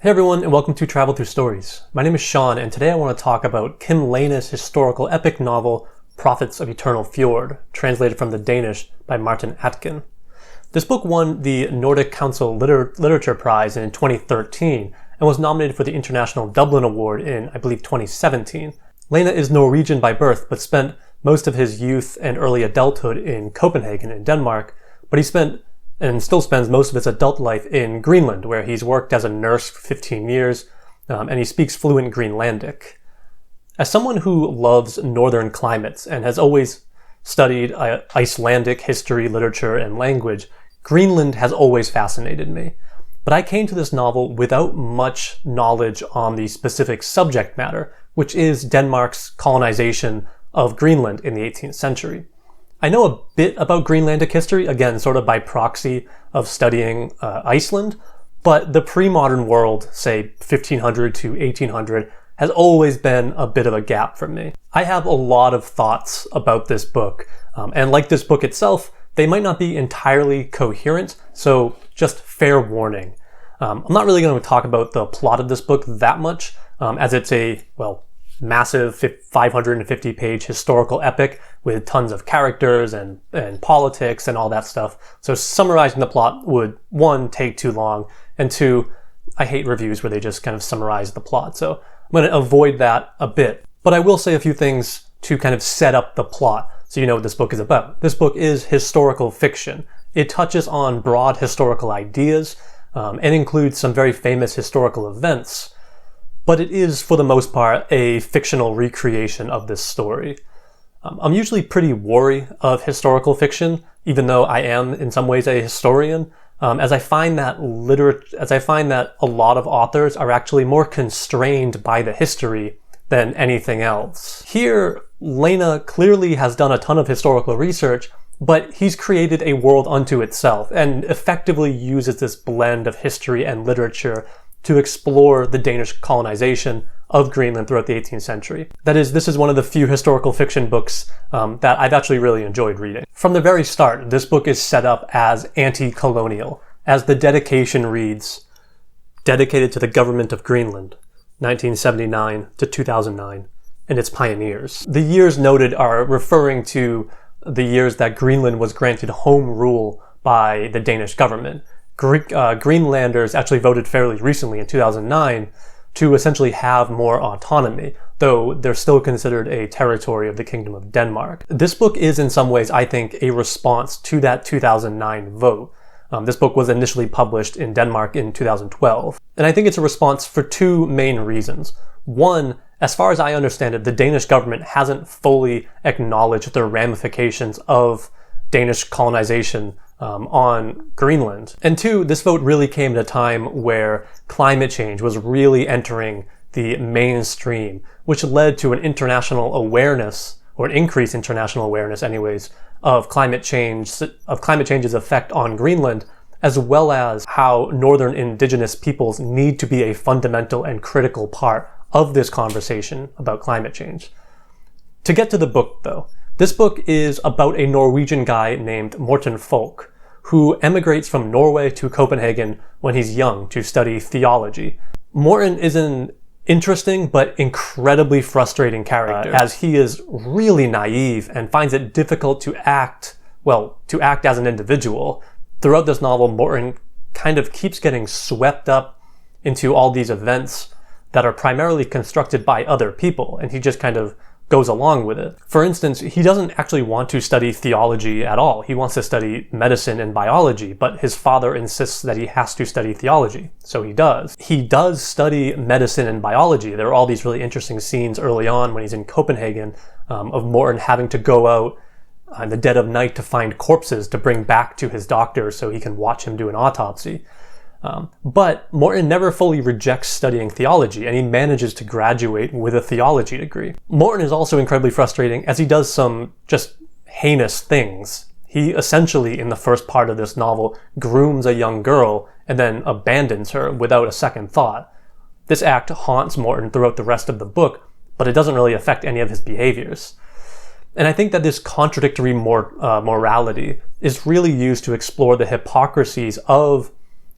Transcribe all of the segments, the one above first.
Hey everyone, and welcome to Travel Through Stories. My name is Sean, and today I want to talk about Kim Leine's historical epic novel, Prophets of Eternal Fjord, translated from the Danish by Martin Aitken. This book won the Nordic Council Literature Prize in 2013 and was nominated for the International Dublin Award in, I believe, 2017. Leine is Norwegian by birth, but spent most of his youth and early adulthood in Copenhagen in Denmark, but he spent and still spends most of his adult life in Greenland, where he's worked as a nurse for 15 years, and he speaks fluent Greenlandic. As someone who loves northern climates and has always studied Icelandic history, literature, and language, Greenland has always fascinated me. But I came to this novel without much knowledge on the specific subject matter, which is Denmark's colonization of Greenland in the 18th century. I know a bit about Greenlandic history, again, sort of by proxy of studying Iceland, but the pre-modern world, say 1500 to 1800, has always been a bit of a gap for me. I have a lot of thoughts about this book, and like this book itself, they might not be entirely coherent, so just fair warning. I'm not really going to talk about the plot of this book that much, as it's a, massive 550-page historical epic with tons of characters and politics and all that stuff. So summarizing the plot would, one, take too long, and two, I hate reviews where they just kind of summarize the plot. So I'm going to avoid that a bit. But I will say a few things to kind of set up the plot so you know what this book is about. This book is historical fiction. It touches on broad historical ideas and includes some very famous historical events. But it is, for the most part, a fictional recreation of this story. I'm usually pretty wary of historical fiction, even though I am, in some ways, a historian, as I find that a lot of authors are actually more constrained by the history than anything else. Here, Leine clearly has done a ton of historical research, but he's created a world unto itself, and effectively uses this blend of history and literature to explore the Danish colonization of Greenland throughout the 18th century. That is, this is one of the few historical fiction books that I've actually really enjoyed reading. From the very start, this book is set up as anti-colonial, as the dedication reads, dedicated to the government of Greenland, 1979 to 2009, and its pioneers. The years noted are referring to the years that Greenland was granted home rule by the Danish government. Greenlanders actually voted fairly recently in 2009 to essentially have more autonomy, though they're still considered a territory of the Kingdom of Denmark. This book is in some ways, I think, a response to that 2009 vote. This book was initially published in Denmark in 2012. And I think it's a response for two main reasons. One, as far as I understand it, the Danish government hasn't fully acknowledged the ramifications of Danish colonization on Greenland. And two, this vote really came at a time where climate change was really entering the mainstream, which led to an international awareness, or an increased international awareness anyways, of climate change's effect on Greenland, as well as how northern indigenous peoples need to be a fundamental and critical part of this conversation about climate change. To get to the book, though, this book is about a Norwegian guy named Morten Folk, who emigrates from Norway to Copenhagen when he's young to study theology. Morten is an interesting but incredibly frustrating character, as he is really naive and finds it difficult to act as an individual. Throughout this novel, Morten kind of keeps getting swept up into all these events that are primarily constructed by other people, and he just kind of goes along with it. For instance, he doesn't actually want to study theology at all. He wants to study medicine and biology, but his father insists that he has to study theology, so he does. He does study medicine and biology. There are all these really interesting scenes early on when he's in Copenhagen of Morten having to go out in the dead of night to find corpses to bring back to his doctor so he can watch him do an autopsy. But Morten never fully rejects studying theology, and he manages to graduate with a theology degree. Morten is also incredibly frustrating as he does some just heinous things. He essentially, in the first part of this novel, grooms a young girl and then abandons her without a second thought. This act haunts Morten throughout the rest of the book, but it doesn't really affect any of his behaviors. And I think that this contradictory morality is really used to explore the hypocrisies of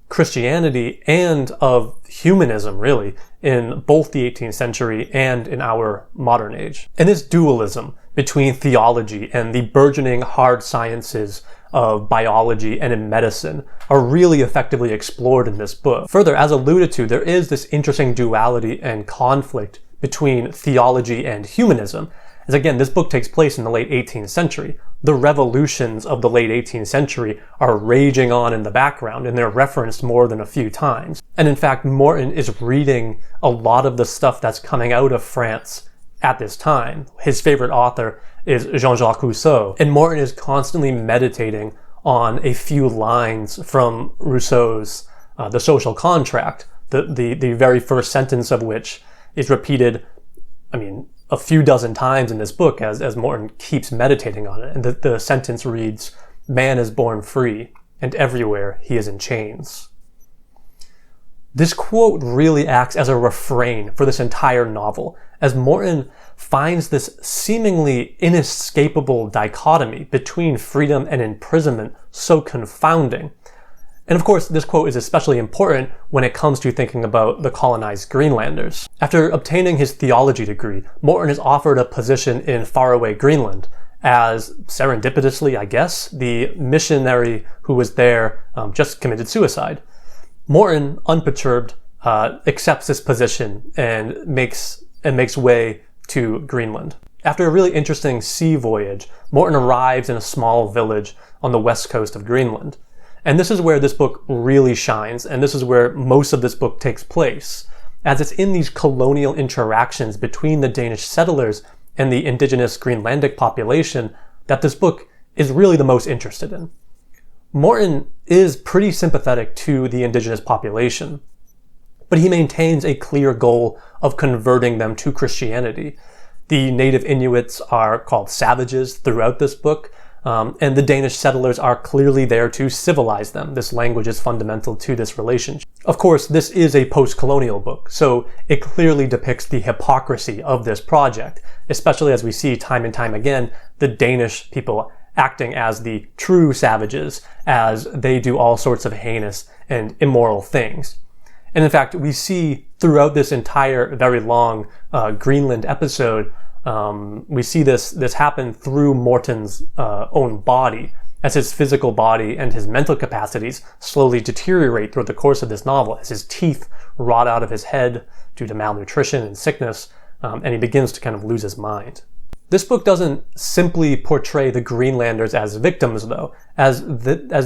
Christianity and of humanism, really, in both the 18th century and in our modern age. And this dualism between theology and the burgeoning hard sciences of biology and in medicine are really effectively explored in this book. Further, as alluded to, there is this interesting duality and conflict between theology and humanism. As again, this book takes place in the late 18th century. The revolutions of the late 18th century are raging on in the background, and they're referenced more than a few times. And in fact, Morton is reading a lot of the stuff that's coming out of France at this time. His favorite author is Jean-Jacques Rousseau, and Morton is constantly meditating on a few lines from Rousseau's The Social Contract, the very first sentence of which is repeated, a few dozen times in this book as Morton keeps meditating on it. And the sentence reads, "Man is born free, and everywhere he is in chains." This quote really acts as a refrain for this entire novel, as Morton finds this seemingly inescapable dichotomy between freedom and imprisonment so confounding. And of course, this quote is especially important when it comes to thinking about the colonized Greenlanders. After obtaining his theology degree, Morton is offered a position in faraway Greenland as, serendipitously, I guess, the missionary who was there just committed suicide. Morton, unperturbed, accepts this position and makes way to Greenland. After a really interesting sea voyage, Morton arrives in a small village on the west coast of Greenland. And this is where this book really shines, and this is where most of this book takes place, as it's in these colonial interactions between the Danish settlers and the indigenous Greenlandic population that this book is really the most interested in. Morton is pretty sympathetic to the indigenous population, but he maintains a clear goal of converting them to Christianity. The native Inuits are called savages throughout this book, and the Danish settlers are clearly there to civilize them. This language is fundamental to this relationship. Of course, this is a post-colonial book, so it clearly depicts the hypocrisy of this project, especially as we see time and time again the Danish people acting as the true savages as they do all sorts of heinous and immoral things. And in fact, we see throughout this entire very long Greenland episode, we see this happen through Morton's own body, as his physical body and his mental capacities slowly deteriorate throughout the course of this novel, as his teeth rot out of his head due to malnutrition and sickness, and he begins to kind of lose his mind. This book doesn't simply portray the Greenlanders as victims, though, as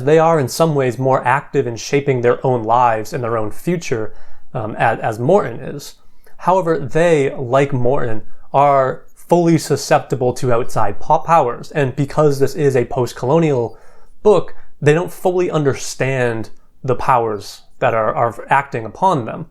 they are in some ways more active in shaping their own lives and their own future, as Morton is. However, they, like Morton, are fully susceptible to outside powers, and because this is a post-colonial book, they don't fully understand the powers that are acting upon them.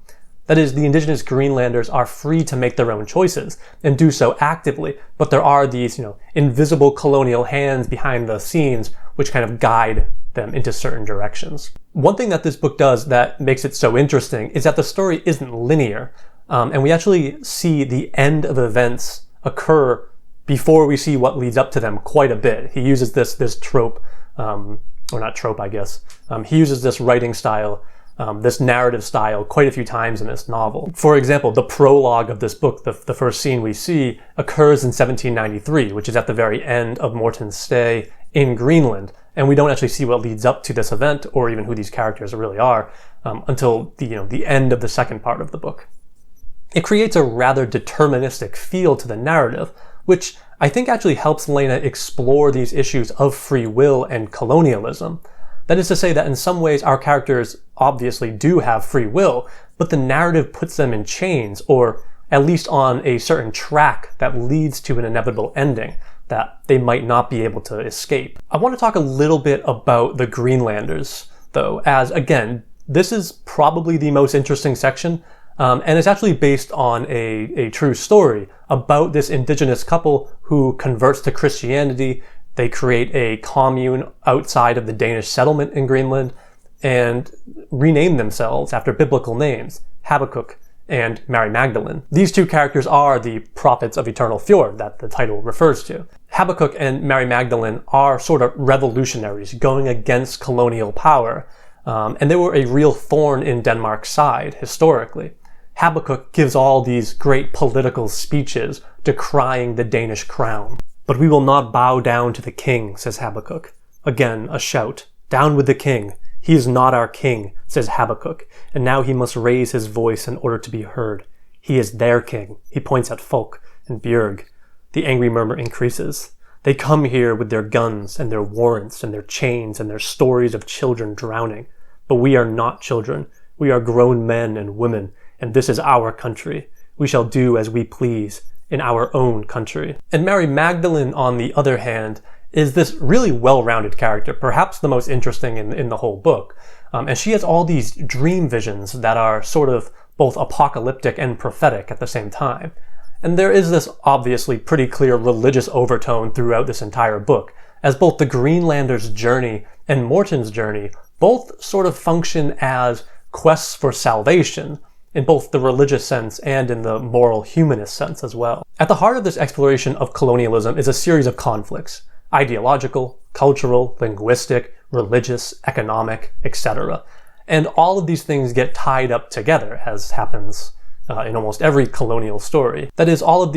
That is, the indigenous Greenlanders are free to make their own choices and do so actively, but there are these, invisible colonial hands behind the scenes which kind of guide them into certain directions. One thing that this book does that makes it so interesting is that the story isn't linear, and we actually see the end of events occur before we see what leads up to them quite a bit. He uses this trope, or not trope, I guess. He uses this writing style, this narrative style quite a few times in this novel. For example, the prologue of this book, the first scene we see, occurs in 1793, which is at the very end of Morton's stay in Greenland. And we don't actually see what leads up to this event, or even who these characters really are, until the end of the second part of the book. It creates a rather deterministic feel to the narrative, which I think actually helps Leine explore these issues of free will and colonialism. That is to say that in some ways our characters obviously do have free will, but the narrative puts them in chains, or at least on a certain track that leads to an inevitable ending that they might not be able to escape. I want to talk a little bit about the Greenlanders, though, as again, this is probably the most interesting section, and it's actually based on a true story about this indigenous couple who converts to Christianity. They create a commune outside of the Danish settlement in Greenland and rename themselves after biblical names, Habakkuk and Mary Magdalene. These two characters are the prophets of Eternal Fjord that the title refers to. Habakkuk and Mary Magdalene are sort of revolutionaries going against colonial power, and they were a real thorn in Denmark's side historically. Habakkuk gives all these great political speeches decrying the Danish crown. "But we will not bow down to the king," says Habakkuk. Again, a shout. "Down with the king. He is not our king," says Habakkuk, and now he must raise his voice in order to be heard. "He is their king." He points at Folk and Björg. The angry murmur increases. "They come here with their guns and their warrants and their chains and their stories of children drowning. But we are not children. We are grown men and women, and this is our country. We shall do as we please in our own country." And Mary Magdalene, on the other hand, is this really well-rounded character, perhaps the most interesting in the whole book. And she has all these dream visions that are sort of both apocalyptic and prophetic at the same time. And there is this obviously pretty clear religious overtone throughout this entire book, as both the Greenlanders' journey and Morton's journey both sort of function as quests for salvation, in both the religious sense and in the moral humanist sense as well. At the heart of this exploration of colonialism is a series of conflicts: ideological, cultural, linguistic, religious, economic, etc. And all of these things get tied up together, as happens in almost every colonial story. That is, all of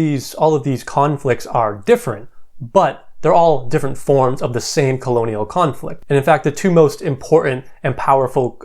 these conflicts are different, but they're all different forms of the same colonial conflict. And in fact, the two most important and powerful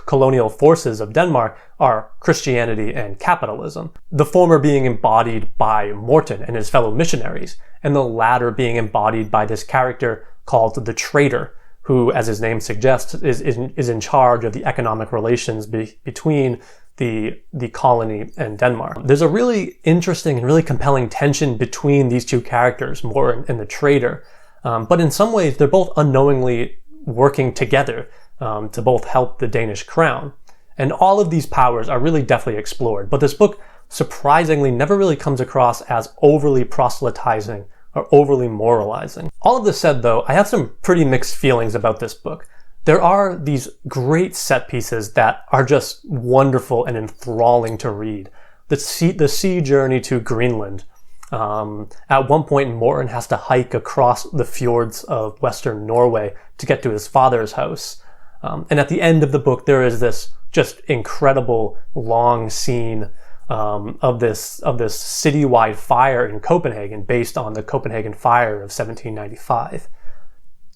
colonial forces of Denmark are Christianity and capitalism. The former being embodied by Morton and his fellow missionaries, and the latter being embodied by this character called the Trader, who, as his name suggests, is in charge of the economic relations between the colony and Denmark. There's a really interesting and really compelling tension between these two characters, Morton and the Trader, but in some ways they're both unknowingly working together to both help the Danish crown. And all of these powers are really deftly explored, but this book surprisingly never really comes across as overly proselytizing or overly moralizing. All of this said, though, I have some pretty mixed feelings about this book. There are these great set pieces that are just wonderful and enthralling to read. The sea journey to Greenland. At one point, Morton has to hike across the fjords of western Norway to get to his father's house. And at the end of the book, there is this just incredible long scene of this citywide fire in Copenhagen based on the Copenhagen fire of 1795.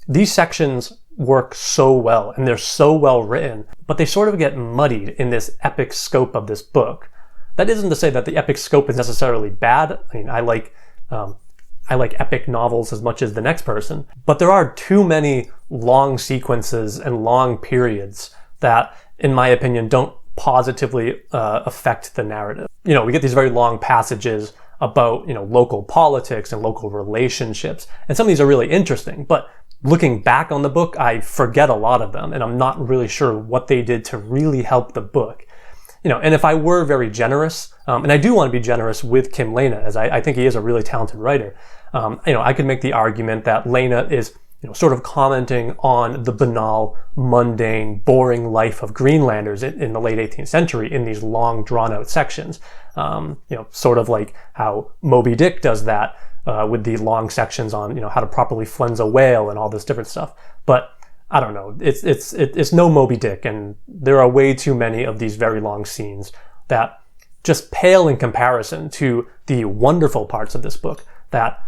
These sections work so well, and they're so well written, but they sort of get muddied in this epic scope of this book. That isn't to say that the epic scope is necessarily bad. I mean, I like epic novels as much as the next person, but there are too many long sequences and long periods that, in my opinion, don't positively affect the narrative. You know, we get these very long passages about, local politics and local relationships, and some of these are really interesting, but looking back on the book, I forget a lot of them, and I'm not really sure what they did to really help the book. And if I were very generous, and I do want to be generous with Kim Leine, as I think he is a really talented writer, I could make the argument that Leine is, sort of commenting on the banal, mundane, boring life of Greenlanders in the late 18th century in these long, drawn-out sections. Sort of like how Moby Dick does that with the long sections on, how to properly flense a whale and all this different stuff. But I don't know. It's no Moby Dick, and there are way too many of these very long scenes that just pale in comparison to the wonderful parts of this book that,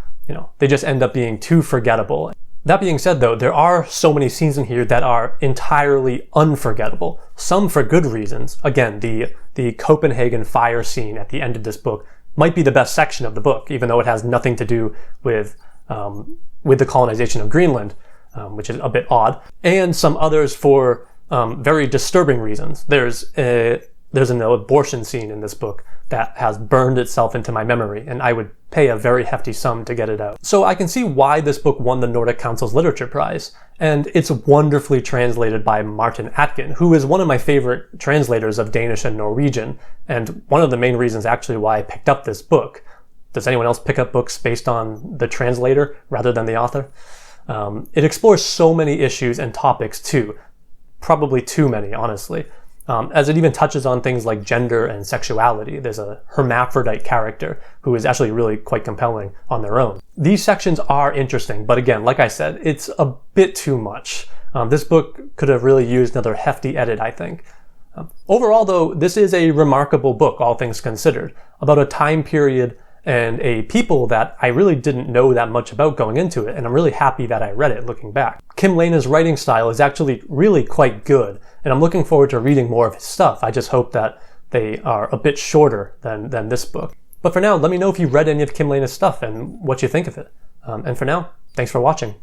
they just end up being too forgettable. That being said, though, there are so many scenes in here that are entirely unforgettable, some for good reasons. Again, the Copenhagen fire scene at the end of this book might be the best section of the book, even though it has nothing to do with the colonization of Greenland, which is a bit odd, and some others for very disturbing reasons. There's an abortion scene in this book that has burned itself into my memory, and I would pay a very hefty sum to get it out. So I can see why this book won the Nordic Council's Literature Prize, and it's wonderfully translated by Martin Aitken, who is one of my favorite translators of Danish and Norwegian, and one of the main reasons actually why I picked up this book. Does anyone else pick up books based on the translator rather than the author? It explores so many issues and topics too, probably too many, honestly. As it even touches on things like gender and sexuality. There's a hermaphrodite character who is actually really quite compelling on their own. These sections are interesting, but again, like I said, it's a bit too much. This book could have really used another hefty edit, I think. Overall, though, this is a remarkable book, all things considered, about a time period and a people that I really didn't know that much about going into it, and I'm really happy that I read it looking back. Kim Leine's writing style is actually really quite good, and I'm looking forward to reading more of his stuff. I just hope that they are a bit shorter than this book. But for now, let me know if you read any of Kim Leine's stuff and what you think of it. And for now, thanks for watching.